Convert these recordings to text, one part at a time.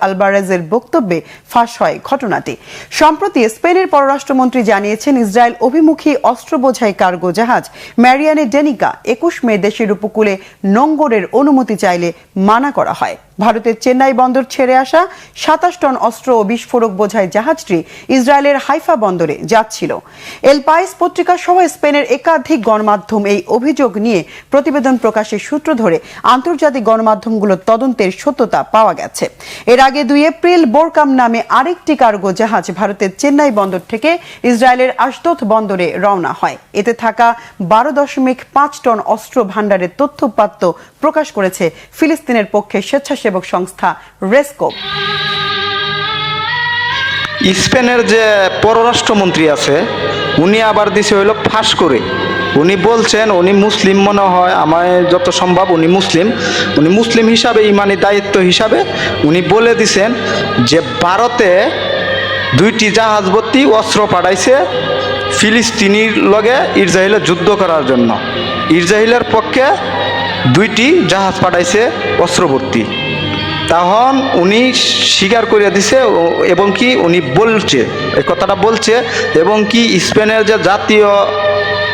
আলবারেজের বক্তব্যে ফাঁস হয় ঘটনাটি। সম্প্রতি স্পেনের পররাষ্ট্রমন্ত্রী জানিয়েছেন, ইসরায়েল অভিমুখী অস্ত্র বোঝাই কার্গো জাহাজ ম্যারিয়ানে ডেনিকা ২১ মে দেশের উপকূলে নোঙ্গরের অনুমতি চাইলে মানা করা হয়। ভারতের চেন্নাই বন্দর ছেড়ে আসা ২৭ টন অস্ত্র ও বিস্ফোরক বোঝাই জাহাজটি ইসরায়েলের হাইফা বন্দরে যাচ্ছিল। এল পাইস পত্রিকা সহ স্পেনের একাধিক গণমাধ্যম এই অভিযোগ নিয়ে প্রতিবেদন প্রকাশের সূত্র ধরে আন্তর্জাতিক গণমাধ্যমগুলোর তদন্তের সত্যতা পাওয়া গেছে। এর আগে ২ এপ্রিল বোরকাম নামে আরেকটি কার্গো জাহাজ ভারতের চেন্নাই বন্দর থেকে ইসরায়েলের আশদোদ বন্দরে রওনা হয়। এতে থাকা ১২.৫ টন অস্ত্র ভান্ডারের তথ্যপাত্র প্রকাশ করেছে ফিলিস্তিনের পক্ষে স্বেচ্ছাসেবক সংস্থা রেসকোপ। স্পেনের যে পররাষ্ট্রমন্ত্রী আছে উনি আবার দিছে হইল ফাঁস করে। উনি বলছেন উনি মুসলিম, মনে হয় আমার যত সম্ভব উনি মুসলিম হিসাবে, ইমানি দায়িত্ব হিসাবে উনি বলে দিছেন যে ভারতে ২টি জাহাজ ভর্তি অস্ত্র পাঠাইছে ফিলিস্তিনির লগে ইসরায়েলের যুদ্ধ করার জন্য। ইসরায়েলের পক্ষে ২টি জাহাজ পাঠাইছে অস্ত্র ভর্তি। তখন উনি স্বীকার করে দিছে এবং কি উনি বলছে, এই কথাটা বলছে, এবং কি স্পেনের যে জাতীয়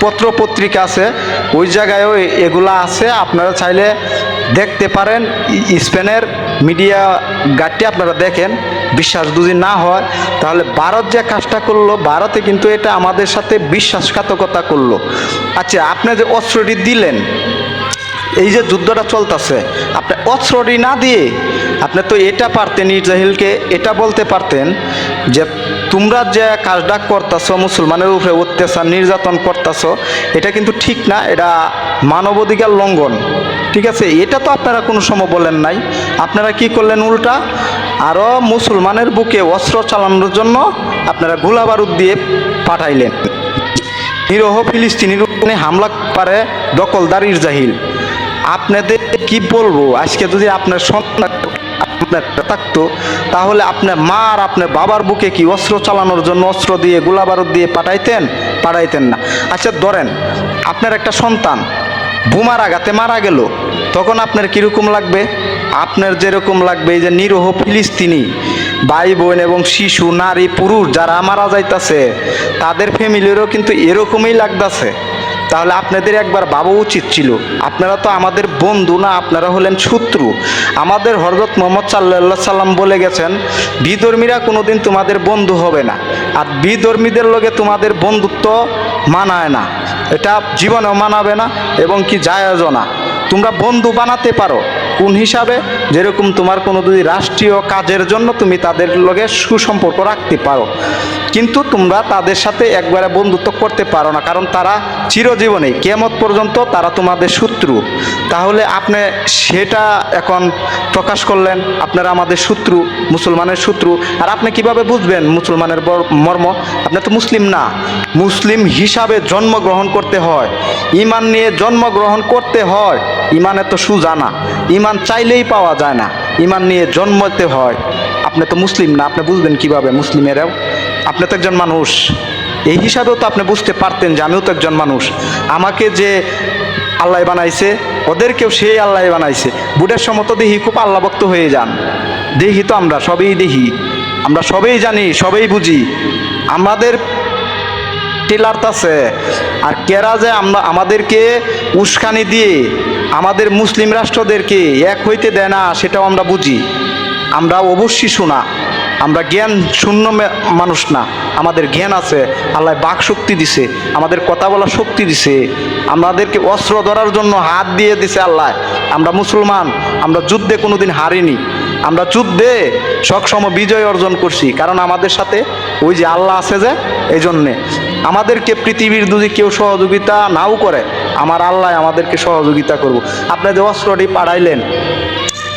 পত্র পত্রিকা আছে ওই জায়গায়ও এগুলা আছে, আপনারা চাইলে দেখতে পারেন। স্পেনের মিডিয়া গাড়টি আপনারা দেখেন। বিশ্বাস যদি না হয় তাহলে ভারত যে কাজটা করলো, ভারতে কিন্তু এটা আমাদের সাথে বিশ্বাসঘাতকতা করলো। আচ্ছা, আপনি যে অস্ত্রটি দিলেন, এই যে যুদ্ধটা চলতেছে, আপনি অস্ত্রটি না দিয়ে আপনি তো এটা পারতেন, ইসরায়েলকে এটা বলতে পারতেন যে তোমরা যে কাজটা করতেছো, মুসলমানের উপরে অত্যাচার নির্যাতন করতেছো, এটা কিন্তু ঠিক না, এটা মানবাধিকার লঙ্ঘন। ঠিক আছে, এটা তো আপনারা কোনো সময় বলেন নাই। আপনারা কি করলেন? উল্টা আরও মুসলমানের বুকে অস্ত্র চালানোর জন্য আপনারা গোলা বারুদ দিয়ে পাঠাইলেন। নিরহ ফিলিস্তিনির উপরে হামলা পারে দখলদার ইসরায়েল। আপনাদের কি বলবো, আজকে যদি আপনার সন্তান থাকতো তাহলে আপনার মা আর আপনার বাবার বুকে কি অস্ত্র চালানোর জন্য অস্ত্র দিয়ে গোলা বারুদ দিয়ে পাঠাইতেন না? আচ্ছা ধরেন আপনার একটা সন্তান বোমার আঘাতে মারা গেল, তখন আপনার কীরকম লাগবে? আপনার যেরকম লাগবে এই যে নিরহ ফিলিস্তিনি ভাই বোন এবং শিশু, নারী, পুরুষ যারা মারা যাইতেছে তাদের ফ্যামিলিরও কিন্তু এরকমই লাগতেছে। তাহলে আপনাদের একবার ভাবা উচিত ছিল, আপনারা তো আমাদের বন্ধু না, আপনারা হলেন শত্রু। আমাদের হযরত মুহাম্মদ সাল্লাল্লাহু আলাইহি সাল্লাম বলে গেছেন, বিধর্মীরা কোনোদিন তোমাদের বন্ধু হবে না, আর বিধর্মীদের লগে তোমাদের বন্ধুত্ব মানায় না, এটা জীবনেও মানাবে না এবং কি জায়েজও না। তোমরা বন্ধু বানাতে পারো কোন হিসাবে? যেরকম তোমার কোনো যদি রাষ্ট্রীয় কাজের জন্য তুমি তাদের লগে সুসম্পর্ক রাখতে পারো, কিন্তু তোমরা তাদের সাথে একবারে বন্ধুত্ব করতে পারো না, কারণ তারা চিরজীবনে কিয়ামত পর্যন্ত তারা তোমাদের শত্রু। তাহলে আপনি সেটা এখন প্রকাশ করলেন, আপনারা আমাদের শত্রু, মুসলমানের শত্রু। আর আপনি কিভাবে বুঝবেন মুসলমানের মর্ম? আপনি তো মুসলিম না। মুসলিম হিসাবে জন্মগ্রহণ করতে হয়, ঈমান নিয়ে জন্মগ্রহণ করতে হয়। ঈমানে তো সুজা না, ঈমান চাইলেই পাওয়া যায় না, ঈমান নিয়ে জন্মতে হয়। আপনি তো মুসলিম না, আপনি বুঝবেন কিভাবে মুসলিমেরাও? আপনি তো একজন মানুষ, এই হিসাবেও তো আপনি বুঝতে পারতেন যে আমিও তো একজন মানুষ। আমাকে যে আল্লাহ বানাইছে ওদেরকেও সেই আল্লাহ বানাইছে। বুড়ের সময় তো দেখি খুব আল্লাহ ভক্ত হয়ে যান, দেখি তো আমরা সবেই দেখি, আমরা সবেই জানি, সবেই বুঝি। আমাদের টিলারতাছে আর কেরা যে আমাদেরকে উস্কানি দিয়ে আমাদের মুসলিম রাষ্ট্রদেরকে এক হইতে দেয় না, সেটাও আমরা বুঝি। আমরা অবশ্যই শোনা, আমরা জ্ঞান শূন্য মানুষ না, আমাদের জ্ঞান আছে। আল্লাহ বাক শক্তি দিছে, আমাদের কথা বলার শক্তি দিছে, আমাদেরকে অস্ত্র ধরার জন্য হাত দিয়ে দিছে আল্লাহ। আমরা মুসলমান, আমরা যুদ্ধে কোনোদিন হারিনি, আমরা যুদ্ধে সবসময় বিজয় অর্জন করছি, কারণ আমাদের সাথে ওই যে আল্লাহ আছে যে, এই জন্যে আমাদেরকে পৃথিবীর যদি কেউ সহযোগিতা নাও করে, আমার আল্লাহ আমাদেরকে সহযোগিতা করব। আপনি যে অস্ত্রটি পাঠাইলেন,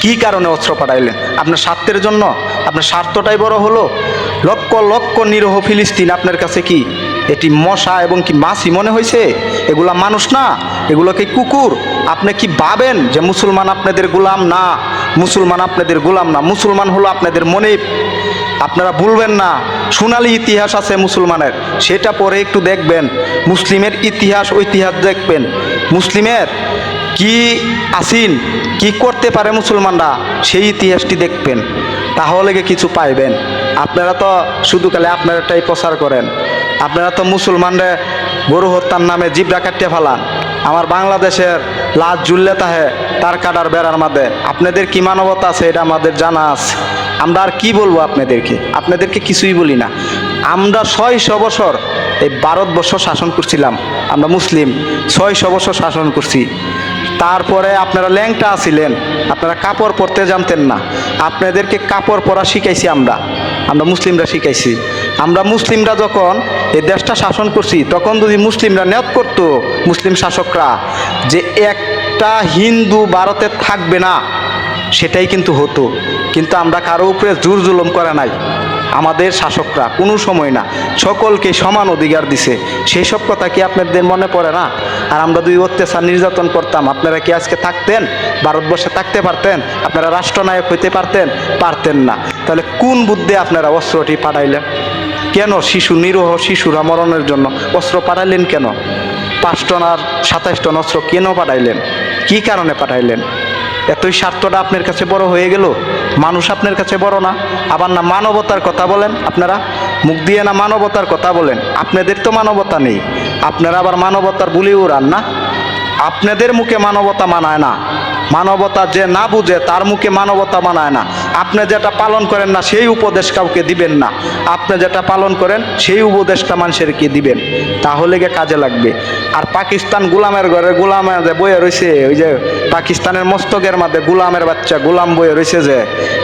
কি কারণে অস্ত্র পাঠাইলেন? আপনার স্বার্থের জন্য? আপনার স্বার্থটাই বড় হলো? লক্ষ লক্ষ নিরহ ফিলিস্তিন আপনার কাছে কি এটি মশা এবং কি মাছি মনে হয়েছে? এগুলা মানুষ না, এগুলো কি কুকুর? আপনি কি ভাবেন যে মুসলমান আপনাদের গোলাম? না, মুসলমান আপনাদের গোলাম না, মুসলমান হলো আপনাদের মনিব। আপনারা ভুলবেন না, সোনালী ইতিহাস আছে মুসলমানের, সেটা পরে একটু দেখবেন। মুসলিমের ইতিহাস ঐতিহাস দেখবেন। মুসলিমের কি আসিন, কি করতে পারে মুসলমানরা, সেই ইতিহাসটি দেখবেন, তাহলে কিছু পাইবেন। আপনারা তো শুধু খালি আপনারাটাই প্রচার করেন। আপনারা তো মুসলমানরা গরু হত্যার নামে জিব্রা কাটিয়ে ফেলান। আমার বাংলাদেশের লাশ জুললে তাহে তার কাটার বেড়ার মাঝে। আপনাদের কি মানবতা আছে এটা আমাদের জানা আছে। আমরা আর কি বলবো আপনাদেরকে কিছুই বলি না। আমরা 600 বছর এই ভারতবর্ষ শাসন করছিলাম, আমরা মুসলিম 600 বছর শাসন করছি। তারপরে আপনারা ল্যাংটা আছিলেন, আপনারা কাপড় পরতে জানতেন না। আপনাদেরকে কাপড় পরা শিখাইছি আমরা মুসলিমরা শিখাইছি। আমরা মুসলিমরা যখন এই দেশটা শাসন করছি, তখন যদি মুসলিমরা নিয়ত করতো, মুসলিম শাসকরা, যে একটা হিন্দু ভারতে থাকবে না, সেটাই কিন্তু হতো। কিন্তু আমরা কারো উপরে জোর জুলুম করে নাই। আমাদের শাসকরা কোনো সময় না, সকলকে সমান অধিকার দিছে। সেই সব কথা কি আপনাদের মনে পড়ে না? আর আমরা দুই অত্যাচার নির্যাতন করতাম, আপনারা কি আজকে থাকতেন? ভারতবর্ষে থাকতে পারতেন? আপনারা রাষ্ট্রনায়ক হইতে পারতেন না। তাহলে কোন বুদ্ধে আপনারা অস্ত্রটি পাঠাইলেন? কেন নিরীহ শিশুরা মরণের জন্য অস্ত্র পাঠাইলেন? কেন 5 টন আর 27 টন অস্ত্র কেন পাঠাইলেন? কি কারণে পাঠাইলেন? এতই স্বার্থটা আপনার কাছে বড় হয়ে গেল? মানুষ আপনার কাছে বড় না? আবার না মানবতার কথা বলেন, আপনারা মুখ দিয়ে না মানবতার কথা বলেন। আপনাদের তো মানবতা নেই, আপনারা আবার মানবতার বুলি উড়ান না। আপনাদের মুখে মানবতা মানায় না। মানবতা যে না বুঝে তার মুখে মানবতা মানায় না। আপনি যেটা পালন করেন না সেই উপদেশ কাউকে দিবেন না। আপনি যেটা পালন করেন সেই উপদেশটা মানুষেরকে দিবেন, তাহলে গিয়ে কাজে লাগবে। আর পাকিস্তান গোলামের ঘরে গোলামে যে বয়ে রয়েছে, ওই যে পাকিস্তানের মস্তকের মাঝে গোলামের বাচ্চা গোলাম বয়ে রয়েছে, যে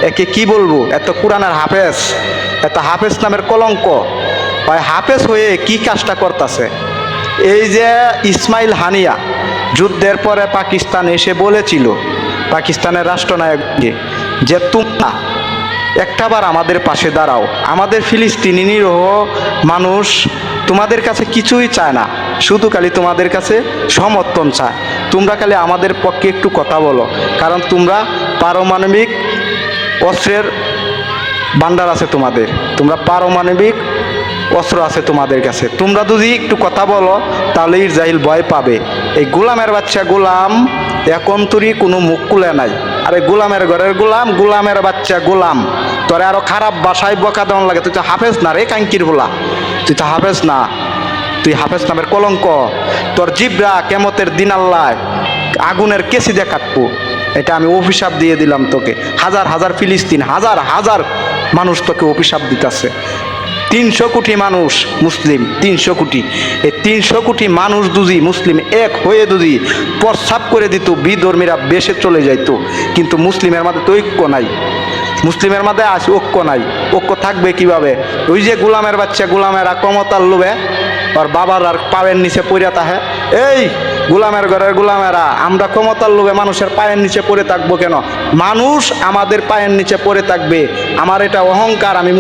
একে কি বলবো, এত কোরআনের হাফেজ, এত হাফেজ নামের কলঙ্ক। ওই হাফেজ হয়ে কি কাজটা করতেছে? এই যে ইসমাইল হানিয়া যুদ্ধের পরে পাকিস্তান এসে বলেছিল পাকিস্তানের রাষ্ট্রনায়ককে, যে তোমরা একটাবার আমাদের পাশে দাঁড়াও, আমাদের ফিলিস্তিনি নিরীহ মানুষ তোমাদের কাছে কিছুই চায় না, শুধু খালি তোমাদের কাছে সমর্থন চায়। তোমরা খালি আমাদের পক্ষে একটু কথা বলো, কারণ তোমরা পারমাণবিক অস্ত্রের ভান্ডার আছে তোমাদের, তোমরা পারমাণবিক অস্ত্র আছে তোমাদের কাছে। তোমরা যদি একটু কথা বলো তাহলে ইসরায়েল ভয় পাবে। এই গোলামের বাচ্চা গোলাম এখন তোরই কোনো মুখ খুলে নাই। আরে গোলামের ঘরের গোলাম, গোলামের বাচ্চা গোলাম, তোরে আরো খারাপ বাসায় বকা দেওয়ান লাগে। তুই তো হাফেজ না রে কাঙ্কির বলা, তুই তো হাফেজ না, তুই হাফেজ নামের কলঙ্ক। তোর জিব্রা কেমতের দিন আল্লাহ আগুনের কেসি দিয়ে কাটবো। এটা আমি অভিশাপ দিয়ে দিলাম তোকে। হাজার হাজার ফিলিস্তিন, হাজার হাজার মানুষ তোকে অভিশাপ দিতেছে। 300 কোটি মানুষ মুসলিম, 300 কোটি। এই 300 কোটি মানুষ যদি মুসলিম এক হয়ে যদি প্রস্রাব করে দিত, বিধর্মীরা বেশে চলে যাইতো। কিন্তু মুসলিমের মধ্যে তো ঐক্য নাই, মুসলিমের মধ্যে আজ ঐক্য নাই। ঐক্য থাকবে কিভাবে? ওই যে গোলামের বাচ্চা গোলামেরা ক্ষমতার লোভে আর বাবার আর পায়ের নিচে পড়ে তাহে। এই গোলামের ঘরের গোলামেরা আমরা ক্ষমতার লোভে মানুষের পায়ের নিচে পড়ে থাকবো কেন? মানুষ আমাদের পায়ের নিচে পড়ে থাকবে। আমার এটা অহংকার, আমি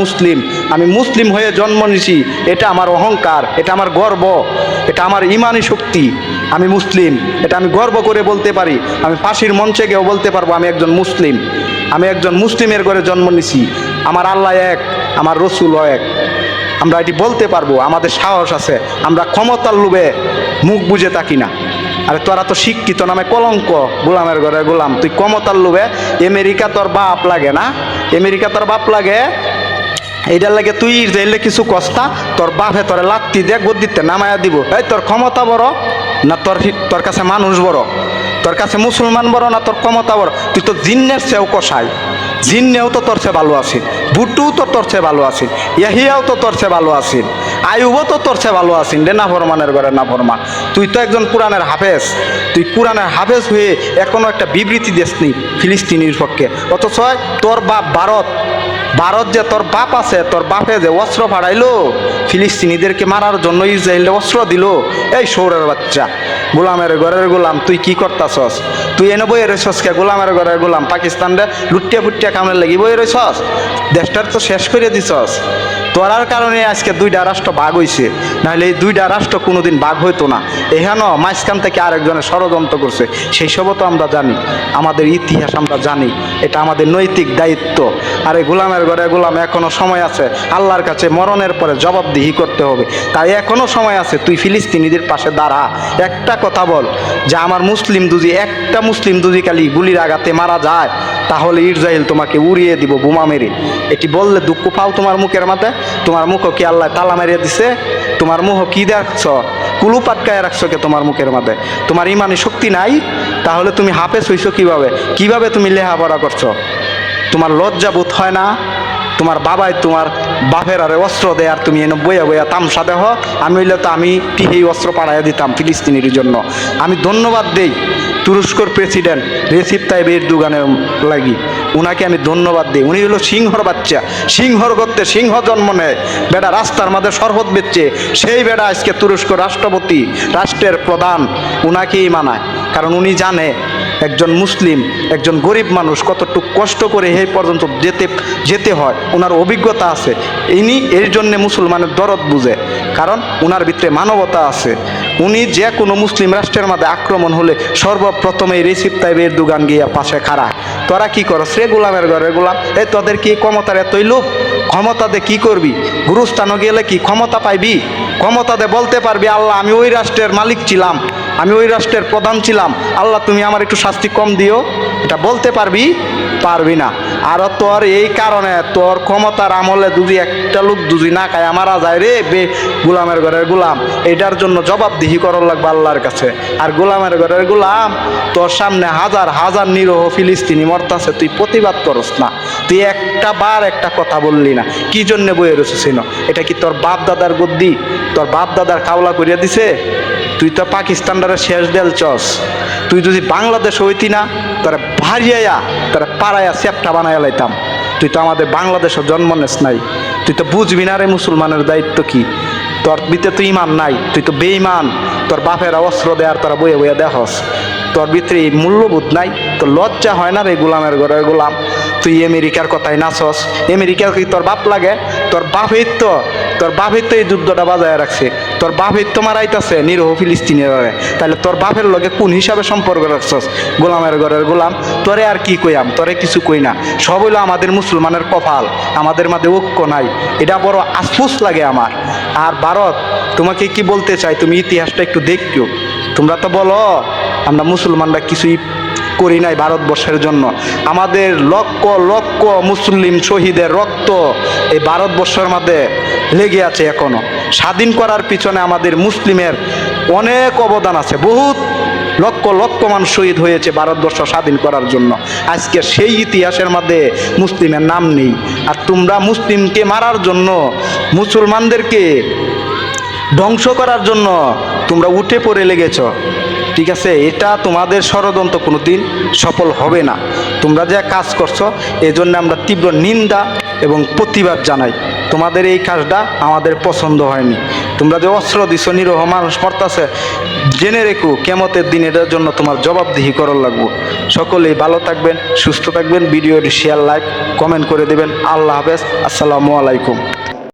মুসলিম হয়ে জন্ম নিছি, এটা আমার অহংকার, এটা আমার গর্ব, এটা আমার ইমানি শক্তি। আমি মুসলিম, এটা আমি গর্ব করে বলতে পারি। আমি ফাঁসির মঞ্চে গিয়েও বলতে পারবো আমি একজন মুসলিম, আমি একজন মুসলিমের ঘরে জন্ম নিছি। আমার আল্লাহ এক, আমার রসুল এক। আমরা এটি বলতে পারবো, আমাদের সাহস আছে। আমরা ক্ষমতার লোভে মুখ বুঝে থাকি না। আরে তোরা তো শিক্ষিত নামে কলঙ্ক, গোলামের ঘরে গোলাম। তুই ক্ষমতার লোভে, আমেরিকা তোর বাপ লাগে না? আমেরিকা তোর বাপ লাগে, এইটার লাগে তুই যাইলে কিছু কস্তা, তোর বাপে তোরে লাত্তি দিয়ে গদ্দিতে নামায়া দিব। এই তোর ক্ষমতা বড় না তোর কাছে মানুষ বড়? তোর কাছে মুসলমান বড় না তোর ক্ষমতা বড়? তুই তো জিন্নের চেয়েও কষাই, জিন্নেও তো তোর চেয়ে ভালো আছিস, ভুট্টুও তো তোর চেয়ে ভালো আছিস, ইয়াহিয়াও তো তোর চেয়ে ভালো আছিস, আয়ুবও তো তোর চেয়ে ভালো আছিস রে। না ফরমানের ঘরে না ফরমান। তুই তো একজন কোরআনের হাফেজ, তুই কোরআনের হাফেজ হয়ে এখনো একটা বিবৃতি দিসনি ফিলিস্তিনির পক্ষে। অথচ তোর বাপ ভারত যে তোর বাপ আছে, তোর বাপে যে অস্ত্র ফাড়াইলো ফিলিস্তিনিদেরকে মারার জন্য, ইসরায়েলে অস্ত্র দিল। এই সৌরের বাচ্চা গোলামের ঘরের গোলাম, তুই কি করতাছস? তুই এনে বইয়ে রইছস কে? গোলামের ঘরের গোলাম পাকিস্তানরে লুটিয়া ফুটিয়া কামড়ে লাগি বইয়ে রইছস? দেশটার তো শেষ করে দিছস। তোরার কারণে আজকে দুইটা রাষ্ট্র ভাগ হইছে, নাহলে এই দুইটা রাষ্ট্র কোনোদিন ভাগ হইতো না। এখানেও মাঝখান থেকে আরেকজনের ষড়যন্ত্র করছে, সেই সবও তো আমরা জানি, আমাদের ইতিহাস আমরা জানি, এটা আমাদের নৈতিক দায়িত্ব। আর এই গোলামের ঘরে গোলাম, এখনো সময় আছে, আল্লাহর কাছে মরণের পরে জবাবদিহি করতে হবে। তাই এখনো সময় আছে, তুই ফিলিস্তিনিদের পাশে দাঁড়া। একটা কথা বল যে আমার মুসলিম দুজি, একটা মুসলিম দুজি খালি গুলির আঘাতে মারা যায়, তাহলে ইসরায়েল তোমাকে উড়িয়ে দিব বোমা মেরে। এটি বললে দুঃখ পাও তোমার মুখের মাথায়? তোমার মুখ কি আল্লাহ তালা মেরিয়ে দিছে? তোমার মুখ কি দেখছ? কুলু পাটকায় রাখছো কে তোমার মুখের মাথায়? তোমার ইমানি শক্তি নাই? তাহলে তুমি হাফেজ হইছো কিভাবে? কিভাবে তুমি লেখাপড়া করছো? তোমার লজ্জা বোধ হয় না? তোমার বাবাই তোমার বাপের আরে অস্ত্র দেয়, আর তুমি এনে বইয়া বইয়া তামসা দেহ। আমি হইলে তো আমি এই অস্ত্র পাঠাইয়া দিতাম ফিলিস্তিনির জন্য। আমি ধন্যবাদ দেই তুরস্কর প্রেসিডেন্ট রেসিপ তাইব এরদোগানের লাগি, উনাকে আমি ধন্যবাদ দিই। উনি হলো সিংহর বাচ্চা, সিংহর গর্তে সিংহ জন্ম নেয়। বেটা রাস্তার মাঝে শরবত বেচছে, সেই বেটা আজকে তুরস্ক রাষ্ট্রপতি, রাষ্ট্রের প্রধান, উনাকেই মানায়। কারণ উনি জানে একজন মুসলিম, একজন গরিব মানুষ কতটুকু কষ্ট করে এই পর্যন্ত যেতে হয়, ওনার অভিজ্ঞতা আছে। ইনি এর জন্যে মুসলমানের দরদ বুঝে, কারণ ওনার ভিতরে মানবতা আছে। উনি যে কোনো মুসলিম রাষ্ট্রের মধ্যে আক্রমণ হলে সর্বপ্রথমে রেসিপ তাইব এরদোগান গিয়া পাশে খাড়ায়। তোরা কি করস রে গোলামের ঘরে গোলাম? এই তোদের কি ক্ষমতার এতই লোভ? ক্ষমতাতে কি করবি? গুরুস্থানে গেলে কি ক্ষমতা পাইবি? ক্ষমতাতে বলতে পারবি আল্লাহ আমি ওই রাষ্ট্রের মালিক ছিলাম, আমি ওই রাষ্ট্রের প্রধান ছিলাম, আল্লাহ তুমি আমার একটু শাস্তি কম দিও? এটা বলতে পারবি? পারবি না। আর তোর এই কারণে তোর ক্ষমতার আমলে যদি একটা লোক যদি না খায় মারা যায় রে গোলামের ঘরের গোলাম, এটার জন্য জবাবদিহি করার লাগবে আল্লাহর কাছে। আর গোলামের ঘরের গোলাম, তোর সামনে হাজার হাজার নিরহ ফিলিস্তিনি মরতাছে, তুই প্রতিবাদ করস না, তুই একটা বার একটা কথা বললি না। কি জন্য বইয়ে রয়েছিল? এটা কি তোর বাপ দাদার গদ্দি, তোর বাপ দাদার কাওলা করিয়া দিছে? তুই তো পাকিস্তানটারে শেষ দেল চস। তুই যদি বাংলাদেশ হইতি না, তারা ভারিয়া তারা পাড়াইয়া চ্যাপটা বানাইয়া লাইতাম। তুই তো আমাদের বাংলাদেশে জন্ম নেস নাই, তুই তো বুঝবি না রে মুসলমানের দায়িত্ব কি। তোর ভিতরে তো ইমান নাই, তুই তো বেঈমান। তোর বাপেরা অস্ত্র দেয় আর তোরা বইয়ে বইয়া দেখস। তোর ভিতরে এই মূল্যবোধ নাই, তোর লজ্জা হয় না রে গোলামের ঘরের গোলাম? তুই আমেরিকার কথাই নাচস। আমেরিকা কি তোর বাপ লাগে? তোর বাপের তো এই যুদ্ধটা বাজায় রাখছে, তোর বাপের তো মারাইতেছে নিরহ ফিলিস্তিনের। তাহলে তোর বাপের লগে কোন হিসাবে সম্পর্ক রাখছস গোলামের ঘরের গোলাম? তোরে আর কি কইয়াম, তোরে কিছু কই না। সব হইলো আমাদের মুসলমানের কপাল, আমাদের মাঝে ঐক্য নাই, এটা বড় আফসোস লাগে আমার। আর ভারত, তোমাকে কি বলতে চাই, তুমি ইতিহাসটা একটু দেখো। তোমরা তো বলো আমরা মুসলমানরা কিছুই করি নাই ভারতবর্ষের জন্য। আমাদের লক্ষ লক্ষ মুসলিম শহীদের রক্ত এই ভারতবর্ষের মধ্যে লেগে আছে এখনো। স্বাধীন করার পিছনে আমাদের মুসলিমের অনেক অবদান আছে, বহুত লক্ষ লক্ষ মানুষ শহীদ হয়েছে ভারতবর্ষ স্বাধীন করার জন্য। আজকে সেই ইতিহাসের মধ্যে মুসলিমের নাম নেই। আর তোমরা মুসলিমকে মারার জন্য, মুসলমানদেরকে ধ্বংস করার জন্য তোমরা উঠে পড়ে লেগেছ। ঠিক আছে, এটা তোমাদের ষড়যন্ত্র কোনো দিন সফল হবে না। তোমরা যে কাজ করছো এই জন্য আমরা তীব্র নিন্দা এবং প্রতিবাদ জানাই। তোমাদের এই কাজটা আমাদের পছন্দ হয়নি। তোমরা যে অস্ত্র দিছ, নিরহ মানুষ মরতাছে, জেনে রেখো কিয়ামতের দিন এটার জন্য তোমার জবাবদিহি করার লাগবে। সকলেই ভালো থাকবেন, সুস্থ থাকবেন। ভিডিওটি শেয়ার, লাইক, কমেন্ট করে দেবেন। আল্লাহ হাফেজ, আসসালামু আলাইকুম।